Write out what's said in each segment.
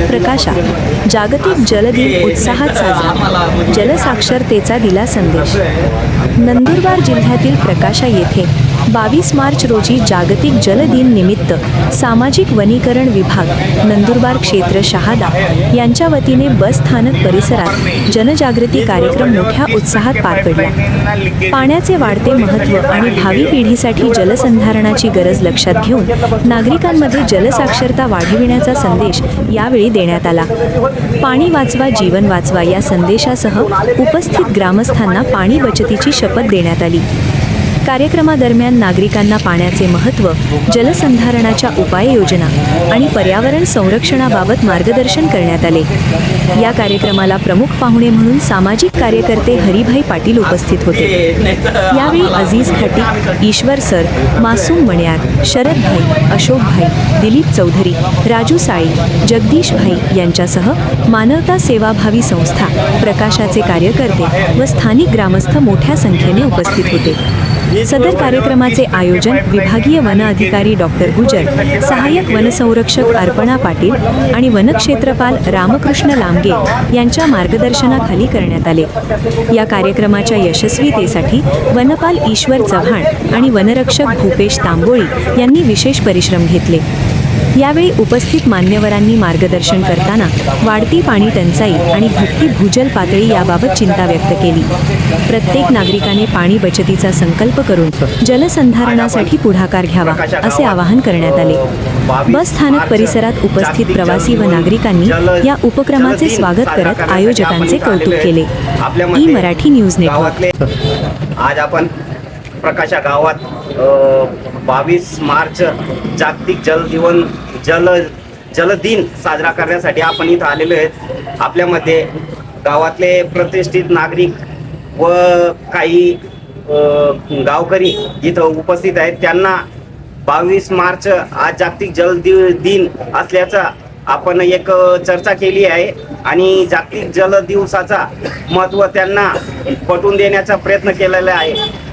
प्रकाशा जागतिक जल दिन उत्साहात साजरा, जलसाक्षरतेचा दिला संदेश। नंदुरबार जिल्ह्यातील प्रकाशा येथे 22 मार्च रोजी जागतिक जल दिन निमित्त सामाजिक वनीकरण विभाग नंदुरबार क्षेत्र शहादा यांच्या वतीने बस स्थानक परिसरात जनजागृती कार्यक्रम मोठ्या उत्साहात पार पडला। पाण्याचे वाढते महत्त्व आणि भावी पिढीसाठी जलसंधारणाची गरज लक्षात घेऊन नागरिकांमध्ये जलसाक्षरता वाढविण्याचा संदेश यावेळी देण्यात आला। पाणी वाचवा जीवन वाचवा या संदेशासह उपस्थित ग्रामस्थांना पाणी बचतीची शपथ देण्यात आली। कार्यक्रमादरम्यान नागरिकांना पाण्याचे महत्त्व, जलसंधारणाच्या उपाययोजना आणि पर्यावरण संरक्षणाबाबत मार्गदर्शन करण्यात आले। या कार्यक्रमाला प्रमुख पाहुणे म्हणून सामाजिक कार्यकर्ते हरिभाई पाटील उपस्थित होते। यावेळी अजीज खटीक, ईश्वर सर, मासूम मण्यार, शरद भाई, अशोक भाई, दिलीप चौधरी, राजू साळी, जगदीश भाई यांच्यासह मानवता सेवाभावी संस्था, प्रकाशाचे कार्यकर्ते व स्थानिक ग्रामस्थ मोठ्या संख्येने उपस्थित होते। सदर कार्यक्रमाचे आयोजन विभागीय वन अधिकारी डॉक्टर गुजर, सहाय्यक वनसंरक्षक अर्पणा पाटील आणि वनक्षेत्रपाल रामकृष्ण लांबगे यांच्या मार्गदर्शनाखाली करण्यात आले। या कार्यक्रमाच्या यशस्वीतेसाठी वनपाल ईश्वर चव्हाण आणि वनरक्षक भूपेश तांबोळी यांनी विशेष परिश्रम घेतले। यावेळी उपस्थित मान्यवरांनी मार्गदर्शन करताना वाढती पाणी टंचाई आणि घटती भूजल पातळी याबाबत चिंता व्यक्त केली। प्रत्येक नागरिकाने पाणी बचतीचा संकल्प करून जलसंधारणासाठी पुढाकार घ्यावा असे आवाहन करण्यात आले। बस स्थानक परिसरात उपस्थित प्रवासी व नागरिकांनी या उपक्रमाचे स्वागत करत आयोजकांचे कौतुक केले। E Marathi news network. आज आपण प्रकाशा गावात 22 मार्च जागतिक जल दिन साजरा करण्यासाठी आपण इथं आलेलो आहेत। आपल्यामध्ये गावातले प्रतिष्ठित नागरिक व काही गावकरी इथं उपस्थित आहेत। त्यांना 22 मार्च आज जागतिक जल दिन असल्याचा आपण एक चर्चा केली आहे आणि जागतिक जल दिवसाचा महत्त्व त्यांना पटवून देण्याचा प्रयत्न केलेला आहे।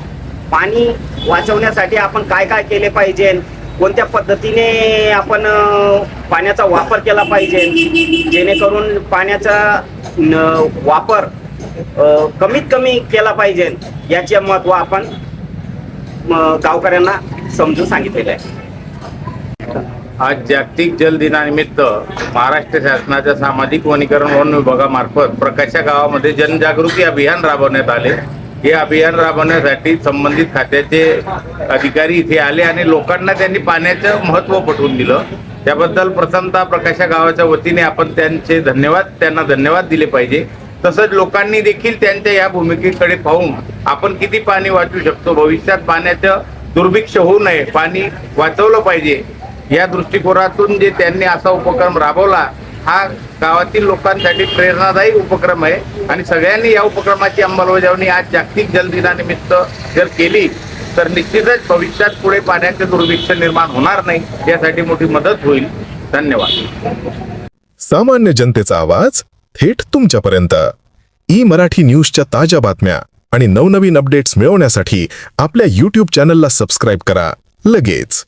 पाणी वाचवण्यासाठी आपण काय काय केले पाहिजे, कोणत्या पद्धतीने आपण पाण्याचा वापर केला पाहिजे, जेणेकरून पाण्याचा वापर कमीत कमी केला पाहिजे याचे महत्त्व आपण गावकऱ्यांना समजून सांगितलेलं आहे। आज जागतिक जल दिनानिमित्त महाराष्ट्र शासनाच्या सामाजिक वनीकरण वन विभागामार्फत प्रकाशा गावामध्ये जनजागृती अभियान राबवण्यात आले। हे अभियान राबवण्यासाठी संबंधित खात्याचे अधिकारी इथे आले आणि लोकांना त्यांनी पाण्याचं महत्त्व पटवून दिलं। त्याबद्दल प्रथमतः प्रकाशा गावाच्या वतीने आपण त्यांना धन्यवाद दिले पाहिजे। तसंच लोकांनी देखील त्यांच्या या भूमिकेकडे पाहून आपण किती पाणी वाचवू शकतो, भविष्यात पाण्याचं दुर्भिक्ष होऊ नये, पाणी वाचवलं पाहिजे या दृष्टिकोनातून जे त्यांनी असा उपक्रम राबवला, हा गावातील लोकांसाठी प्रेरणादायी उपक्रम आहे आणि सगळ्यांनी या उपक्रमाची अंमलबजावणी आज जागतिक जल दिनानिमित्त जर केली तर निश्चितच भविष्यात पुढे पाण्याचे दुर्भिक्ष निर्माण होणार नाही, यासाठी मोठी मदत होईल। धन्यवाद। सामान्य जनतेचा आवाज थेट तुमच्यापर्यंत। ई मराठी न्यूजच्या ताज्या बातम्या आणि नवनवीन अपडेट्स मिळवण्यासाठी आपल्या YouTube चॅनलला सबस्क्राईब करा लगेच।